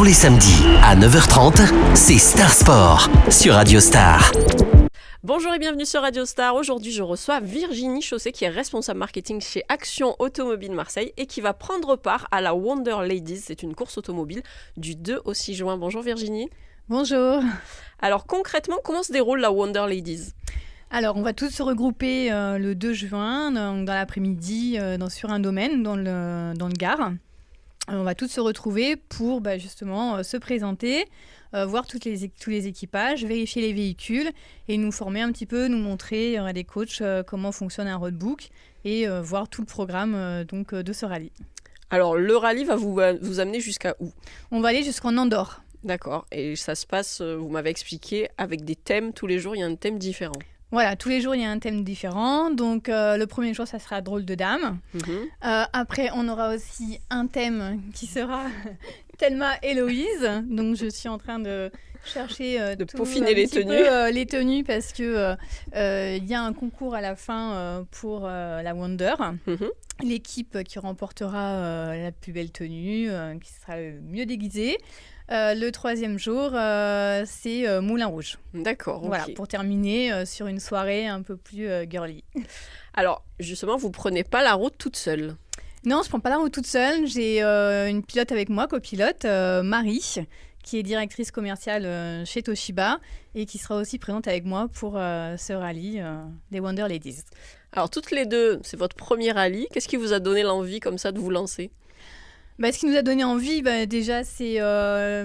Tous les samedis à 9h30, c'est Star Sport sur Radio Star. Bonjour et bienvenue sur Radio Star. Aujourd'hui, je reçois Virginie Chausset qui est responsable marketing chez Action Automobile Marseille et qui va prendre part à la Wonder Ladies. C'est une course automobile du 2 au 6 juin. Bonjour Virginie. Bonjour. Alors concrètement, comment se déroule la Wonder Ladies ? Alors, on va tous se regrouper le 2 juin dans l'après-midi sur un domaine dans le Gard. On va tous se retrouver pour justement se présenter, voir tous les équipages, vérifier les véhicules et nous former un petit peu, nous montrer à des coachs comment fonctionne un roadbook et voir tout le programme de ce rallye. Alors, le rallye va vous amener jusqu'à où ? On va aller jusqu'en Andorre. D'accord. Et ça se passe, vous m'avez expliqué, avec des thèmes. Tous les jours, il y a un thème différent. Voilà, tous les jours, il y a un thème différent. Donc, le premier jour, ça sera drôle de dame. Après, on aura aussi un thème qui sera Thelma Héloïse. Donc, je suis en train de chercher de peaufiner les tenues. Les tenues parce que il y a un concours à la fin pour la Wonder. L'équipe qui remportera la plus belle tenue, qui sera le mieux déguisée. Le troisième jour, c'est Moulin Rouge. D'accord. Voilà, okay. Pour terminer sur une soirée un peu plus girly. Alors, justement, vous ne prenez pas la route toute seule ? Non, je ne prends pas la route toute seule. J'ai une pilote avec moi, copilote, Marie, qui est directrice commerciale chez Toshiba et qui sera aussi présente avec moi pour ce rallye des Wonder Ladies. Alors, toutes les deux, c'est votre premier rallye. Qu'est-ce qui vous a donné l'envie comme ça de vous lancer ? Ce qui nous a donné envie, déjà, c'est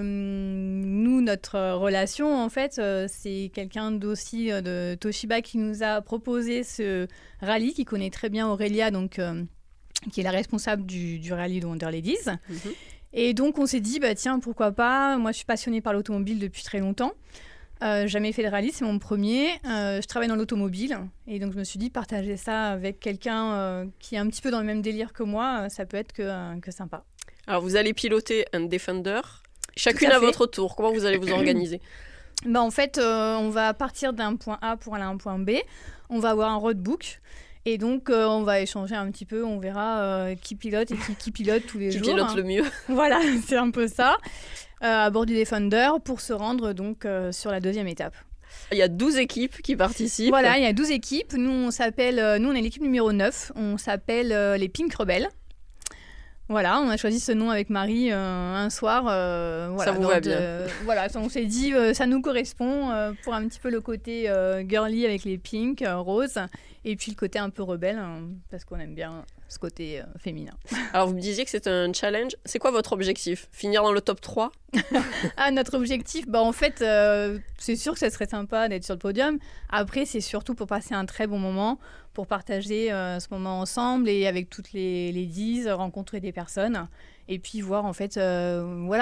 nous, notre relation, en fait. C'est quelqu'un d'aussi de Toshiba qui nous a proposé ce rallye, qui connaît très bien Aurélia, qui est la responsable du rallye de Wonder Ladies. Et donc, on s'est dit, tiens, pourquoi pas ? Moi, je suis passionnée par l'automobile depuis très longtemps. Jamais fait de rallye, c'est mon premier. Je travaille dans l'automobile et donc je me suis dit partager ça avec quelqu'un qui est un petit peu dans le même délire que moi, ça peut être que sympa. Alors vous allez piloter un Defender, chacune à votre tour. Comment vous allez vous organiser ? En fait, on va partir d'un point A pour aller à un point B. On va avoir un roadbook. Et donc, on va échanger un petit peu, on verra qui pilote et qui pilote tous les jours. Qui pilote le mieux. Voilà, c'est un peu ça. À bord du Defender pour se rendre donc sur la deuxième étape. Il y a 12 équipes qui participent. Voilà, il y a 12 équipes. Nous, on est l'équipe numéro 9. On s'appelle les Pink Rebels. Voilà, on a choisi ce nom avec Marie un soir. Ça vous va bien. Voilà, on s'est dit, ça nous correspond pour un petit peu le côté girly avec les pinks, roses, et puis le côté un peu rebelle, parce qu'on aime bien ce côté féminin. Alors, vous me disiez que c'était un challenge. C'est quoi votre objectif ? Finir dans le top 3 ? Notre objectif, en fait, c'est sûr que ça serait sympa d'être sur le podium. Après, c'est surtout pour passer un très bon moment, pour partager ce moment ensemble et avec toutes les ladies, rencontrer des personnes et puis voir en fait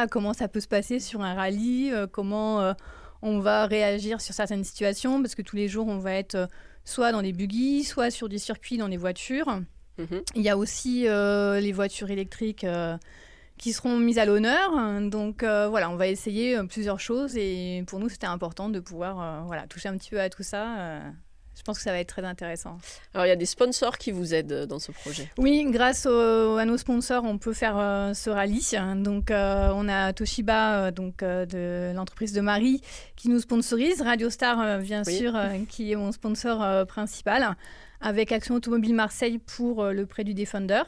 comment ça peut se passer sur un rallye, comment on va réagir sur certaines situations parce que tous les jours, on va être soit dans des buggy, soit sur des circuits dans des voitures. Il y a aussi les voitures électriques qui seront mises à l'honneur. Donc on va essayer plusieurs choses et pour nous, c'était important de pouvoir toucher un petit peu à tout ça. Je pense que ça va être très intéressant. Alors, il y a des sponsors qui vous aident dans ce projet. Oui, grâce à nos sponsors, on peut faire ce rallye. Donc, on a Toshiba, de l'entreprise de Marie, qui nous sponsorise. Radio Star, bien sûr, qui est mon sponsor principal. Avec Action Automobile Marseille pour le prêt du Defender.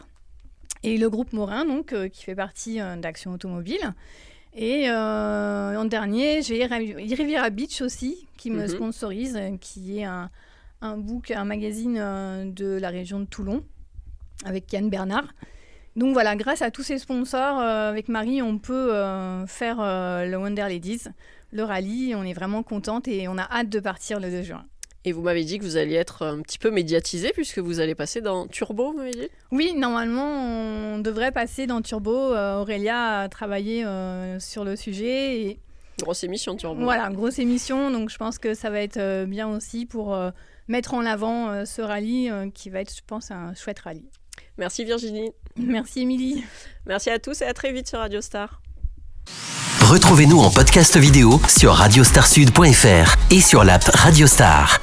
Et le groupe Morin, qui fait partie d'Action Automobile. Et l'an dernier, j'ai Riviera Beach aussi, qui me sponsorise, qui est un magazine de la région de Toulon, avec Yann Bernard. Donc voilà, grâce à tous ces sponsors, avec Marie, on peut faire le Wonder Ladies, le rallye. On est vraiment contente et on a hâte de partir le 2 juin. Et vous m'avez dit que vous alliez être un petit peu médiatisé puisque vous allez passer dans Turbo, vous m'avez dit ? Oui, normalement, on devrait passer dans Turbo. Aurélia a travaillé sur le sujet. Et... Grosse émission Turbo. Voilà, grosse émission. Donc, je pense que ça va être bien aussi pour mettre en avant ce rallye qui va être, je pense, un chouette rallye. Merci Virginie. Merci Émilie. Merci à tous et à très vite sur Radio Star. Retrouvez-nous en podcast vidéo sur radiostarsud.fr et sur l'app Radio Star.